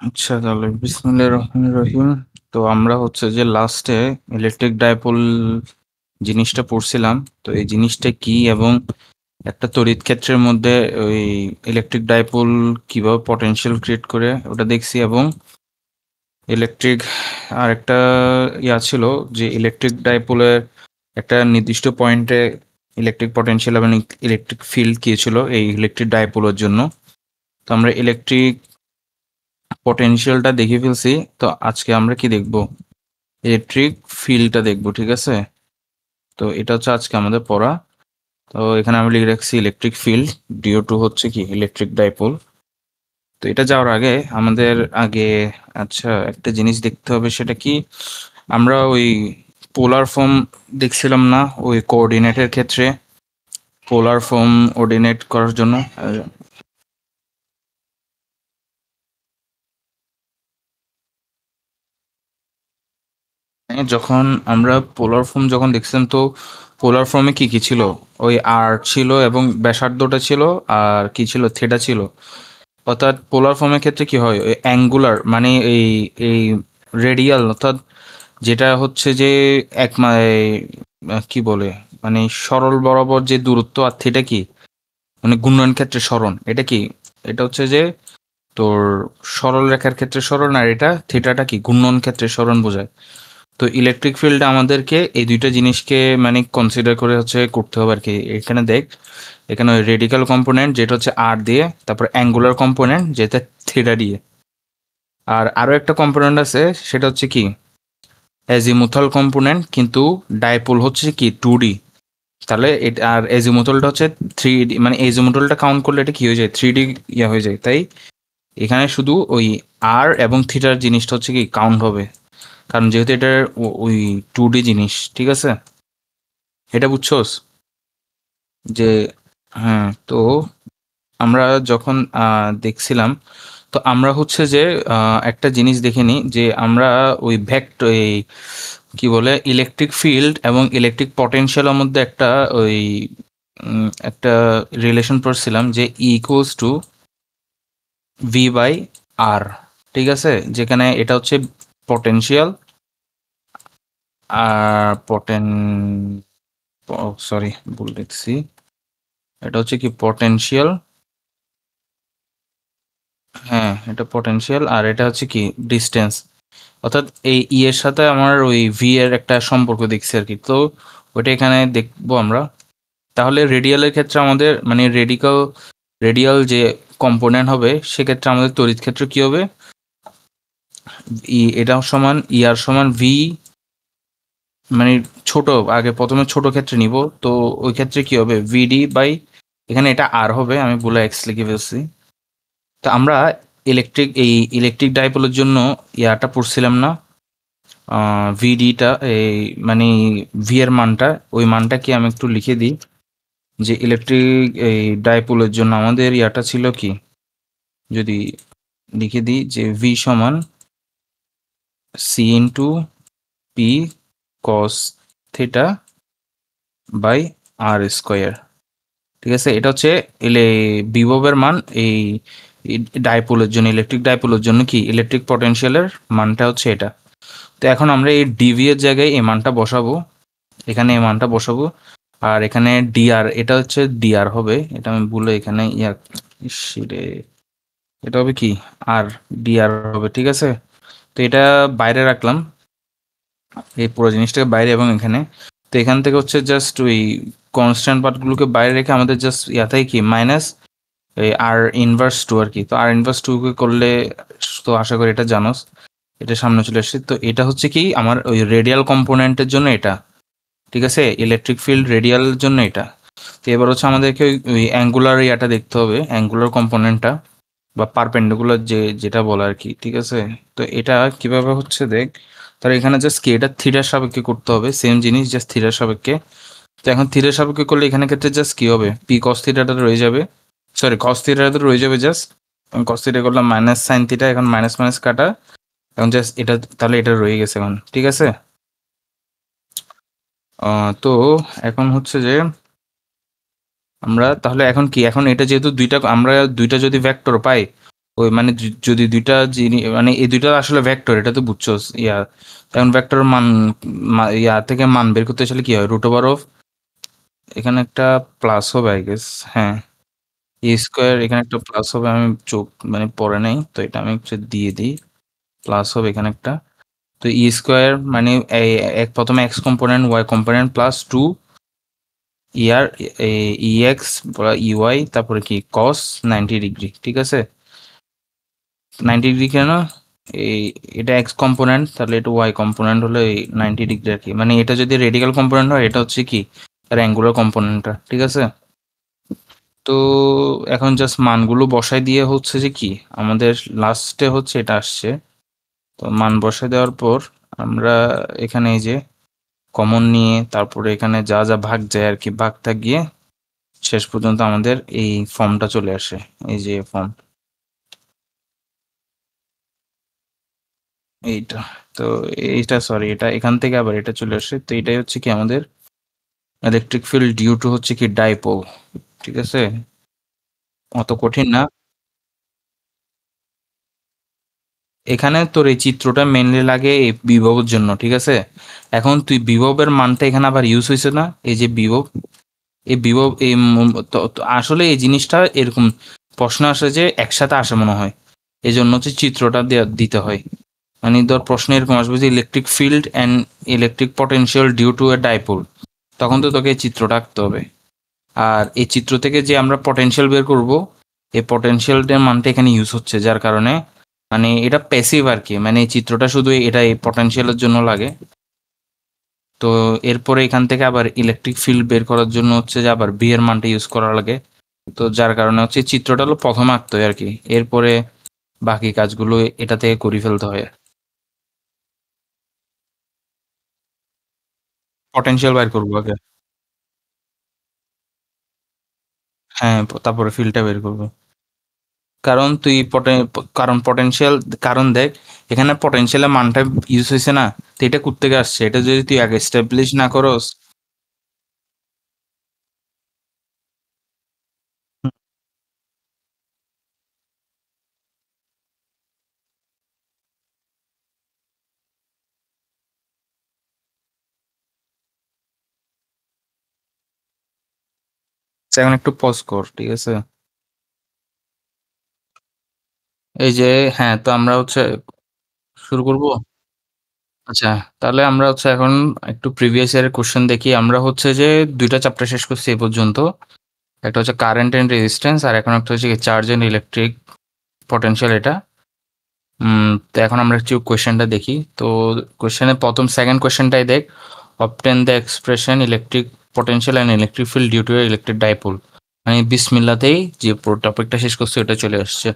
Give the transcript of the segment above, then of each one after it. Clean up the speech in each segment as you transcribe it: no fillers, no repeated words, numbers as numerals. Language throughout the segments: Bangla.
আচ্ছা, তাহলে বিসমিল্লাহির রহমানির রহিম। তো আমরা হচ্ছে যে লাস্টে ইলেকট্রিক ডাইপোল জিনিসটা পড়ছিলাম। তো এই জিনিসটা কি এবং একটা তড়িৎ ক্ষেত্রের মধ্যে ওই ইলেকট্রিক ডাইপোল কিভাবে পটেনশিয়াল ক্রিয়েট করে ওটা দেখছি, এবং ইলেকট্রিক আর একটা ছিল যে ইলেকট্রিক ডাইপোলের একটা নির্দিষ্ট পয়েন্টে ইলেকট্রিক পটেনশিয়াল এবং ইলেকট্রিক ফিল্ড কি ছিল এই ইলেকট্রিক ডাইপোলের জন্য। তো আমরা ইলেকট্রিক পটেনশিয়ালটা দেখে ফেলছি। তো আজকে আমরা কি দেখব? ইলেকট্রিক ফিল্ডটা দেখব, ঠিক আছে? তো এটা হচ্ছে আজকে আমাদের পড়া। তো এখানে আমি লিখে রাখছি ইলেকট্রিক ফিল্ড, ডিও টু হচ্ছে কি ইলেকট্রিক ডাইপোল। তো এটা যাওয়ার আগে আমাদের আগে আচ্ছা একটা জিনিস দেখতে হবে, সেটা কি আমরা ওই পোলার ফর্ম দেখছিলাম না ওই কোঅর্ডিনেটের ক্ষেত্রে? পোলার ফর্ম অর্ডিনেট করার জন্য যখন আমরা পোলার ফর্ম যখন দেখছিলাম, তো পোলার ফর্মে কি কি ছিল? ওই আর ছিল এবং ব্যাসার্ধটা ছিল, আর কি ছিল, থিটা ছিল। অর্থাৎ পোলার ফর্মের ক্ষেত্রে কি হয়, ওই অ্যাঙ্গুলার মানে এই এই রেডিয়াল, অর্থাৎ যেটা হচ্ছে যে কি বলে, মানে সরল বরাবর যে দূরত্ব, আর থিটা কি মানে ঘূর্ণন ক্ষেত্রে সরণ, এটা কি, এটা হচ্ছে যে তোর সরল রেখার ক্ষেত্রে সরণ, আর এটা থিটাটা কি ঘূর্ণন ক্ষেত্রে সরণ বোঝায়। তো ইলেকট্রিক ফিল্ড আমাদেরকে এই দুইটা জিনিসকে মানে কনসিডার করে হচ্ছে করতে হবে আর কি। এখানে দেখ, এখানে রেডিক্যাল কম্পোনেন্ট যেটা হচ্ছে আর দিয়ে, তারপর অ্যাঙ্গুলার কম্পোনেন্ট যেটা থিটা দিয়ে, আর আরো একটা কম্পোনেন্ট আছে সেটা হচ্ছে কি অ্যাজিমুথাল কম্পোনেন্ট, কিন্তু ডাইপোল হচ্ছে কি 2D। তাহলে এটা আর এজিমুথালটা হচ্ছে 3D, মানে এজিমুথালটা কাউন্ট করলে এটা কি হয়ে যায়, 3D ইয়া হয়ে যায়। তাই এখানে শুধু ওই আর এবং থিটার জিনিসটা হচ্ছে কি কাউন্ট হবে, কারণ যেহেতু এটা ওই 2D জিনিস, ঠিক আছে? এটা বুঝছোস যে হ্যাঁ। তো আমরা যখন দেখছিলাম, তো আমরা হচ্ছে যে একটা জিনিস দেখিনি যে আমরা ওই ভেক্টর এই কি বলে ইলেকট্রিক ফিল্ড এবং ইলেকট্রিক পটেনশিয়ালের মধ্যে একটা ওই একটা রিলেশন পড়ছিলাম যে equals to V by r, ঠিক আছে? যেখানে এটা হচ্ছে পটেনশিয়াল, আর সরি ভুল লিখছি, এটা হচ্ছে কি পটেনশিয়াল। হ্যাঁ, এটা পটেনশিয়াল, আর এটা হচ্ছে কি ডিস্টেন্স। অর্থাৎ এই ই এর সাথে আমার ওই ভি এর একটা সম্পর্ক দেখছি আর কি। তো ওইটা এখানে দেখবো আমরা। তাহলে রেডিয়ালের ক্ষেত্রে আমাদের মানে রেডিয়াল যে কম্পোনেন্ট হবে, সেক্ষেত্রে আমাদের তড়িৎ ক্ষেত্র কি হবে? এটা সমান আর সমান ভি, মানে ছোট, আগে প্রথমে ছোট ক্ষেত্রে নিব। তো ওই ক্ষেত্রে কি হবে, ভিডি বাই, এখানে এটা আর হবে, আমি বলে এক্স লিখে ফেলছি। তো আমরা ইলেকট্রিক ডাইপোলের জন্য ইয়াটা পড়ছিলাম না, ভিডিটা এই মানে ভি এর মানটা, ওই মানটা কি আমি একটু লিখে দিই যে ইলেকট্রিক এই ডাইপোলের জন্য আমাদের ইয়াটা ছিল কি, যদি লিখে দিই যে ভি সমান C into P cos theta by R square, ঠিক আছে? এটা হচ্ছে এলে বিভবের মান এই ডাইপোলের জন্য, ইলেকট্রিক ডাইপোলের জন্য কি ইলেকট্রিক পটেনশিয়ালের মানটা হচ্ছে এটা। তো এখন আমরা এই ডিভি এর জায়গায় এই মানটা বসাবো, এখানে এই মানটা বসাবো। আর এখানে ডিআর, এটা হচ্ছে ডিআর হবে, এটা আমি বলে এখানে রে, এটা হবে কি আর ডিআর হবে, ঠিক আছে? তো এটা বাইরে রাখলাম, এই পুরো জিনিসটাকে বাইরে, এবং এখানে তো এখান থেকে হচ্ছে জাস্ট ওই কনস্ট্যান্ট পার্টগুলোকে বাইরে রেখে আমাদের জাস্ট ইয়াথাই কি মাইনাস এই আর ইনভার্স টু আর কি। তো আর ইনভার্স টু কে করলে, তো আশা করি এটা জানোস, এটা সামনে চলে আসছে। তো এটা হচ্ছে কি আমার ওই রেডিয়াল কম্পোনেন্টের জন্য এটা, ঠিক আছে? ইলেকট্রিক ফিল্ড রেডিয়ালের জন্য এটা। তো এবার হচ্ছে আমাদেরকে ওই অ্যাঙ্গুলার ইয়াটা দেখতে হবে, অ্যাঙ্গুলার কম্পোনেন্টটা বা পারপেন্ডিকুলার যেটা বলে আর কি, ঠিক আছে? তো এটা কিভাবে হচ্ছে দেখ, তাহলে এখানে জাস্ট কি এটা থিটার সাপেক্ষে করতে হবে, সেম জিনিস জাস্ট থিটার সাপেক্ষে। তো এখন থিটার সাপেক্ষে করলে এখানে ক্ষেত্রে জাস্ট কি হবে, পি কস থিটাটা রয়ে যাবে, সরি কস থিটাটা রয়ে যাবে জাস্ট। কস থিটা করলাম মাইনাস সাইন থিটা, এখন মাইনাস মাইনাস কাটা, এখন জাস্ট এটা, তাহলে এটা রয়ে গেছে এখন, ঠিক আছে? তো এখন হচ্ছে যে আমরা তাহলে এখন কি, এখন এটা যেহেতু দুইটা, আমরা দুইটা যদি ভেক্টর পাই, ওই মানে যদি দুইটা মানে এই দুইটা আসলে ভেক্টর, এটা তো বুঝছো। ইয়া এখন ভেক্টর মান ইয়া থেকে মান বের করতে আসলে কি হয়, রুট ওভার অফ, এখানে একটা প্লাস হবে আই গেস। হ্যাঁ, এ স্কোয়ার, এখানে একটা প্লাস হবে, আমি চোখ মানে পড়ে নাই তো, এটা আমি একটু দিয়ে দিই। প্লাস হবে এখানে একটা। তো ই স্কোয়ার মানে এক প্রথমে x component y component plus two year e x e y, তারপরে কি কস 90 ডিগ্রি, ঠিক আছে। 90 ডিগ্রি কেন, এই এটা এক্স কম্পোনেন্ট, তাহলে এটা ওয়াই কম্পোনেন্ট হলো এই 90 ডিগ্রি আর কি। মানে এটা যদি রেডিক্যাল কম্পোনেন্ট হয়, এটা হচ্ছে কি তার অ্যাঙ্গুলার কম্পোনেন্টটা, ঠিক আছে। তো এখন জাস্ট মানগুলো বসাই দিয়ে হচ্ছে যে কি আমাদের লাস্টে হচ্ছে এটা আসছে। তো মান বসাই দেওয়ার পর আমরা এখানে এই যে কমন নিয়ে তারপরে এখানে যা যা ভাগ যায় আর কি, ভাগটা গিয়ে শেষ পর্যন্ত আমাদের এই ফর্মটা চলে আসে, এই যে ফর্ম এইটা। তো এইটা সরি, এটা এখান থেকে আবার এটা চলে আসে। তো এটাই হচ্ছে কি আমাদের ইলেকট্রিক ফিল্ড ডিউ টু হচ্ছে কি ডাইপোল, ঠিক আছে। অত কঠিন না। এখানে তোর এই চিত্রটা মেনলি লাগে এই বিভবের জন্য, ঠিক আছে। এখন তুই বিভবের মানটা এখানে আবার ইউজ হয়েছে না, এই যে বিভব, এই বিভব এই তো আসলে এই জিনিসটা এরকম প্রশ্ন আসে যে একসাথে আসে মনে হয়, এই জন্য হচ্ছে চিত্রটা দিতে হয়। মানে ধর প্রশ্ন এরকম আসবে যে electric field and electric potential due to a dipole, তখন তো তোকে এই চিত্রটা আঁকতে হবে। আর এই চিত্র থেকে যে আমরা পটেনশিয়াল বের করব, এই পটেনশিয়ালটার মানটা এখানে ইউজ হচ্ছে, যার কারণে মানে এটা প্যাসিভ আর কি, মানে এই চিত্রটা শুধু এটা এই পটেনশিয়ালের জন্য লাগে। তো এরপরে এখান থেকে আবার ইলেকট্রিক ফিল্ড বের করার জন্য হচ্ছে যে আবার বি এর মানটা ইউজ করা লাগে। তো যার কারণে হচ্ছে চিত্রটা হলো প্রথম আঁকতে হয় আর কি, এরপরে বাকি কাজগুলো এটা থেকে করে ফেলতে হয়। পটেনশিয়াল বের করবো আগে। হ্যাঁ, তারপরে ফিল্ডটা বের করবো। কারণ তুই কারণ পটেনশিয়াল, কারণ দেখ এখানে পটেনশিয়ালের মানটা ইউজ হয়েছে না, তো এটা কোত্থেকে আসছে, এটা যদি তুই আগে এস্টাবলিশ না করস। এখন একটু পজ কর, ঠিক আছে। এই যে, হ্যাঁ, তো আমরা হচ্ছে শুরু করব। আচ্ছা, তাহলে আমরা হচ্ছে এখন একটু প্রিভিয়াস ইয়ারের কোশ্চেন দেখি। আমরা হচ্ছে যে দুইটা চ্যাপ্টার শেষ করছি এই পর্যন্ত। একটা হচ্ছে কারেন্ট এন্ড রেজিস্ট্যান্স, আর এখন একটা হচ্ছে চার্জ এন্ড ইলেকট্রিক পটেনশিয়াল, এটা। তো এখন আমরা একটু কোয়েশ্চেনটা দেখি। তো কোয়েশ্চেনের প্রথম সেকেন্ড কোয়েশ্চেনটাই দেখ, obtain the expression electric potential and electric field due to electric dipole. মানে বিসমিল্লাতেই যে পুরো টপিকটা শেষ করছে ওটা চলে আসছে।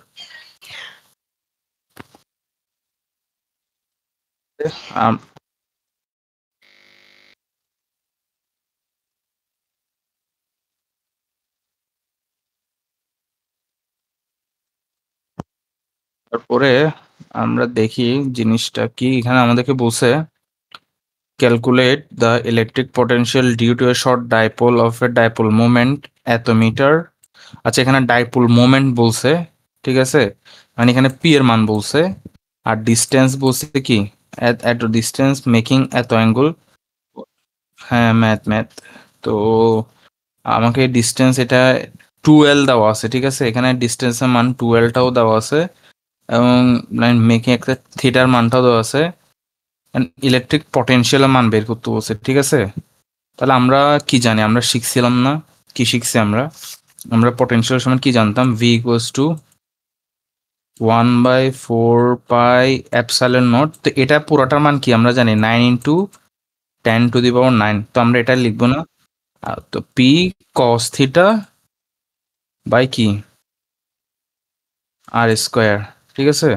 আম- তারপরে আমরা দেখি জিনিসটা কি, এখানে আমাদেরকে বলছে calculate the electric potential due to a short dipole of a dipole moment এত মিটার। আচ্ছা, এখানে ডাইপোল মোমেন্ট বলছে, ঠিক আছে, মানে এখানে পি এর মান বলছে। আর ডিস্টেন্স বলছে কি, এত ডিস্টেন্স মেকিং এত অ্যাঙ্গেল। হ্যাঁ, ম্যাথ ম্যাথ। তো আমাকে ডিস্টেন্স এটা টুয়েলভ দেওয়া আছে, ঠিক আছে, এখানে ডিস্টেন্সের মান টুয়েলভটাও দেওয়া আছে, এবং মেকিং একটা থিটার মানটাও দেওয়া আছে। ইলেকট্রিক পটেনশিয়ালের মান বের করতে বলছে, ঠিক আছে। তাহলে আমরা কি জানি, আমরা শিখছিলাম না, কি শিখছি আমরা, আমরা পটেনশিয়াল সমান কি জানতাম, V equals to 1/4 pi epsilon not. তো এটা পুরোটার মান কি আমরা জানি, 9 × 10⁹ তো আমরা এটা লিখবো না। তো পি কস থিটা বাই কি আর স্কোয়ার, ঠিক আছে।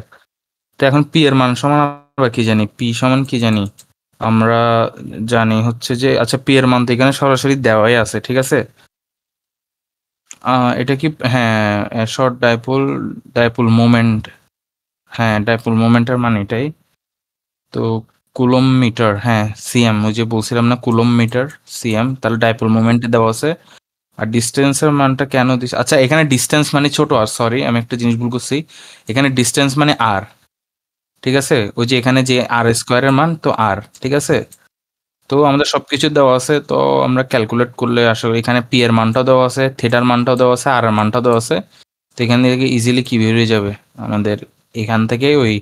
তো এখন পি এর মান সমান আমরা কি জানি, পি সমান কি জানি আমরা, জানি হচ্ছে যে, আচ্ছা, পি এর মান তো এখানে সরাসরি দেওয়াই আছে, ঠিক আছে। এটা কি, হ্যাঁ, শর্ট ডাইপোল, ডাইপোল মোমেন্ট, হ্যাঁ, ডাইপোল মোমেন্টের মান এটাই। তো কুলম মিটার, হ্যাঁ, সিএম, ওই যে বলছিলাম না কুলম মিটার সিএম, তাহলে ডাইপোল মোমেন্টে দেওয়া আছে আর ডিস্টেন্সের মানটা কেন দিস, আচ্ছা এখানে ডিস্টেন্স মানে ছোট আর, সরি আমি একটা জিনিস ভুল করছি, এখানে ডিস্টেন্স মানে আর, ঠিক আছে, ওই যে এখানে যে আর স্কোয়ারের মান তো আর, ঠিক আছে। তো আমাদের সবকিছু দেওয়া আছে, তো আমরা ক্যালকুলেট করলে আসলে এখানে পি এর মানটাও দেওয়া আছে, থিটার মানটাও দেওয়া আছে, আর এর মানটাও দেওয়া আছে। তো এখান থেকে ইজিলি কি বের হয়ে যাবে আমাদের, এখান থেকে ওই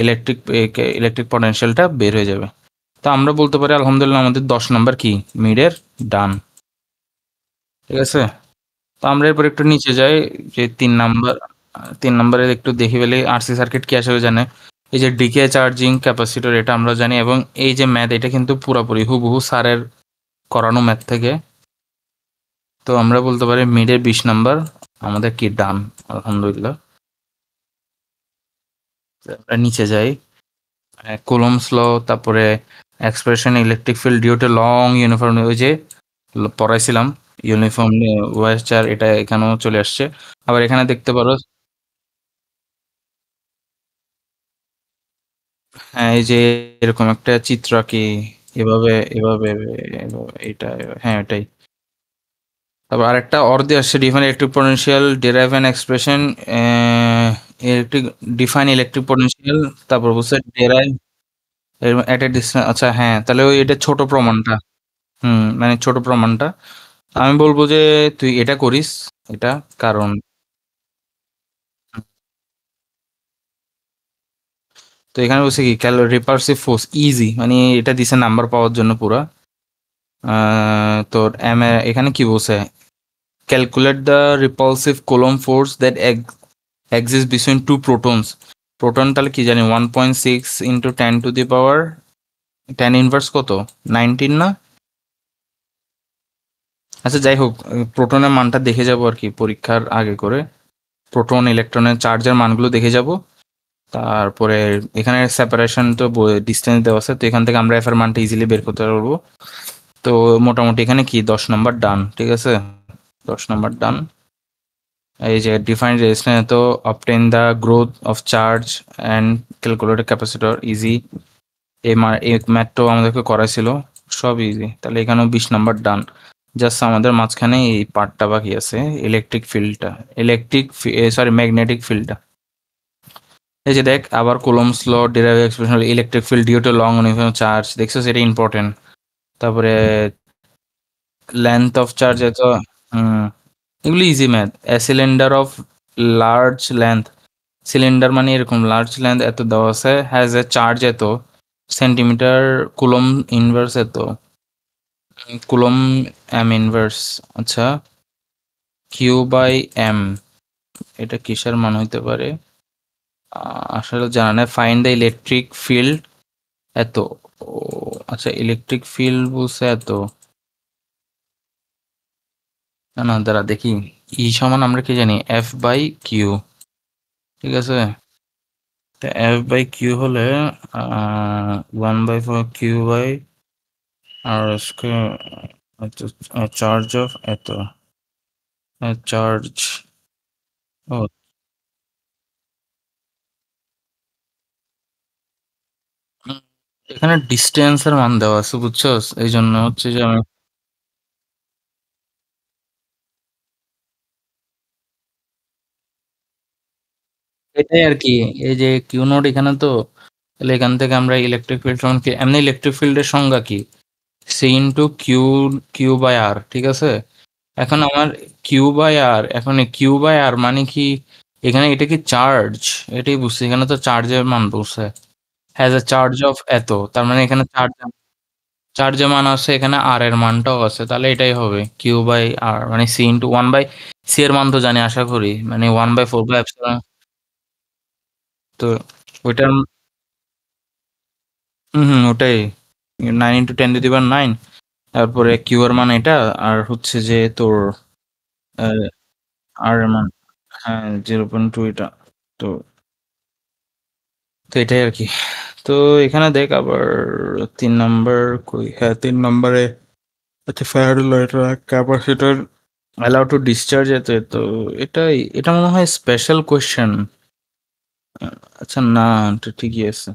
ইলেকট্রিক ইলেকট্রিক পটেনশিয়ালটা বের হয়ে যাবে। তো আমরা বলতে পারি আলহামদুলিল্লাহ আমাদের 10 নম্বর কি মিডের ডান, ঠিক আছে। তো আমরা এরপর একটু নিচে যাই, যে 3 নাম্বার, 3 নাম্বারে একটু দেখি ফেলি আরসি সার্কিট কি আসলে জানে। এই যে ডিকে চার্জিং ক্যাপাসিটর এটা আমরা জানি, এবং এই যে ম্যাথ এটা কিন্তু পুরোপুরি হুবহু স্যারের করানো ম্যাথ থেকে। তো আমরা বলতে পারি মিডের 20 নাম্বার আমাদের কি ডান, আলহামদুলিল্লাহ। আমরা নিচে যাই, কুলম্বস ল, তারপরে expression electric field due to long uniform, ওই যে পড়াইছিলাম ইউনিফর্ম ওয়েস্টার, এটা এখানেও চলে আসছে। আবার এখানে দেখতে পারো, হ্যাঁ এই যে এরকম একটা চিত্র কি, এভাবে এভাবে এভাবে, এটা হ্যাঁ এটাই। তারপর আরেকটা অর্ধে আসছে define electric potential derive an expression, electric define electric potential, তারপর বলছে ডিরাইভ এট এ ডিস্টেন্স, আচ্ছা হ্যাঁ তাহলে ওই এটা ছোট প্রমাণটা, মানে ছোট প্রমাণটা আমি বলবো যে তুই এটা করিস, এটা কারণ, তো এখানে বলছে কি রিপালসিভ ফোর্স ইজি, মানে এটা দিছে নাম্বার পাওয়ার জন্য পুরা। তোর এখানে কি বলছে, calculate the repulsive Coulomb force that exist between two protons. Proton তাহলে কি জানি 1.6 into 10 to the power 10 inverse কত, 19 না। আচ্ছা যাই হোক, প্রোটনের মানটা দেখে যাব আর কি পরীক্ষার আগে করে, প্রোটন ইলেকট্রনের চার্জের মানগুলো দেখে যাব। তারপরে এখানে সেপারেশন তো ডিস্টেন্স দেওয়া আছে, তো এখান থেকে আমরা এফ এর মানটা ইজিলি বের করতে পারবো। তো মোটামুটি এখানে কি 10 নম্বর ডান, ঠিক আছে, 10 নম্বর ডান। এই যে ডিফাইন রেজিস্ট্যান্স তো obtain the growth of charge and calculate capacitor easy, এই ম্যাথটাও আমাদেরকে করাইছিল, সব ইজি। তাহলে এখানেও 20 নম্বর ডান, জাস্ট আমাদের মাঝখানে এই পার্টটা বাকি আছে, ইলেকট্রিক ফিল্ডটা, ইলেকট্রিক সরি ম্যাগনেটিক ফিল্ডটা। এই যে দেখ আবার Coulomb's law derive expression electric field due to long uniform charge, দেখছো সেটা ইম্পর্টেন্ট। তারপরে লেন্থ অফ চার্জ এত, হুম, এগুলো easy math. A cylinder of large length, cylinder মানে এরকম লার্জ লেন্থ এত দেওয়া আছে, হ্যাজ এ চার্জ এত সেন্টিমিটার, কুলম ইনভার্স এত, কুলম এম ইনভার্স, আচ্ছা কিউ বাই এম, এটা কিসের মান হইতে পারে আসলে জানা নেই। ফাইন্ড দ্য ইলেকট্রিক ফিল্ড এত, ও আচ্ছা ইলেকট্রিক ফিল্ড বলছে এত, না না দাঁড়া দেখি, ই সমান আমরা কি জানি এফ বাই কিউ, ঠিক আছে। এফ বাই কিউ হলে 1/4 q by R square charge of এত, চার্জ, ও উম, এখানে ডিস্টেন্সের মান দেওয়া আছে বুঝছো, এই জন্য হচ্ছে যে আমি, এটাই আর কি, এই যে কিউ নোট এখানে তো, তাহলে এখান থেকে আমরা ইলেকট্রিক ফিল্ড সমান কি, এমনি ইলেকট্রিক ফিল্ডের সংজ্ঞা কি, c into q, q by r, ঠিক আছে। এখন আমার কিউ বাই আর, এখন কিউ বাই আর মানে কি, এখানে এটা কি চার্জ, এটাই বুঝছি, এখানে তো চার্জের মান বলছে, হ্যাজ এ চার্জ অফ এত, তার মানে এখানে চার্জ, চার্জের মান আছে, এখানে আর এর মানটাও আছে, তাহলে এটাই হবে কিউ বাই আর, মানে সি ইন্টু 1/, সি এর মান তো জানি আশা করি, মানে 1/4 বাই এপসিলন। তো ওইটার, ওটাই 9 × 10⁹ তারপরে কিউ এর মান এটা, আর হচ্ছে যে তোর আর এর মান, হ্যাঁ 0.2 এটা। তো তো এটাই আর কি। তো এখানে দেখ আবার 3 নম্বর, কই হ্যাঁ 3 নম্বরে, আচ্ছা Faraday capacitor allow to discharge এতে, তো এটাই, এটা মনে হয় স্পেশাল কোয়েশ্চেন। আচ্ছা না, এটা ঠিকই আছে।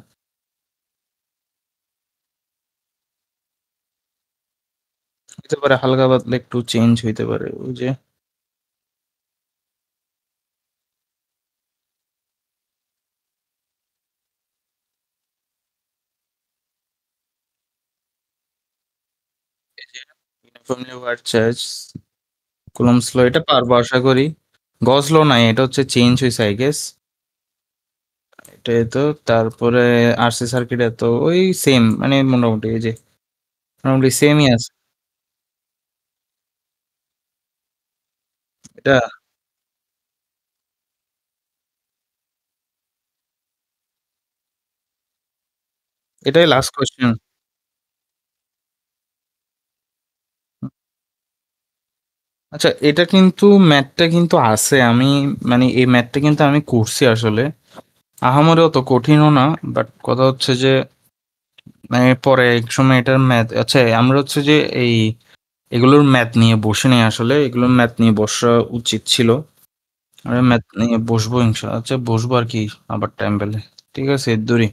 হইতে পারে হালকা পাতলা একটু চেঞ্জ হইতে পারে। ওই যে ইউনিফর্মলি ওয়ার্ড চার্জ কুলম্বস ল এটা পারবো আশা করি। গজ ল নাই, এটা হচ্ছে চেঞ্জ হইছে আই গেস। এটাই তো। তারপরে আরসি সার্কিটে তো ওই সেম, মানে মোটামুটি এই যে মোটামুটি সেমই আছে। এটা এটাই লাস্ট কোয়েশ্চেন। আচ্ছা, এটা কিন্তু ম্যাথটা কিন্তু আছে, আমি মানে এই ম্যাথটা কিন্তু আমি করছি আসলে। আহামরি অত কঠিনও না, বাট কথা হচ্ছে যে মানে পরে এক সময় এটার ম্যাথ, আচ্ছা আমরা হচ্ছে যে এই এগুলোর ম্যাথ নিয়ে বসে নেই আসলে, এগুলোর ম্যাথ নিয়ে বসা উচিত ছিল। আমি ম্যাথ নিয়ে বসবো ইনশাল্লাহ, আচ্ছা বসবো আর কি, আবার টাইম পেলে। ঠিক আছে, দূরি।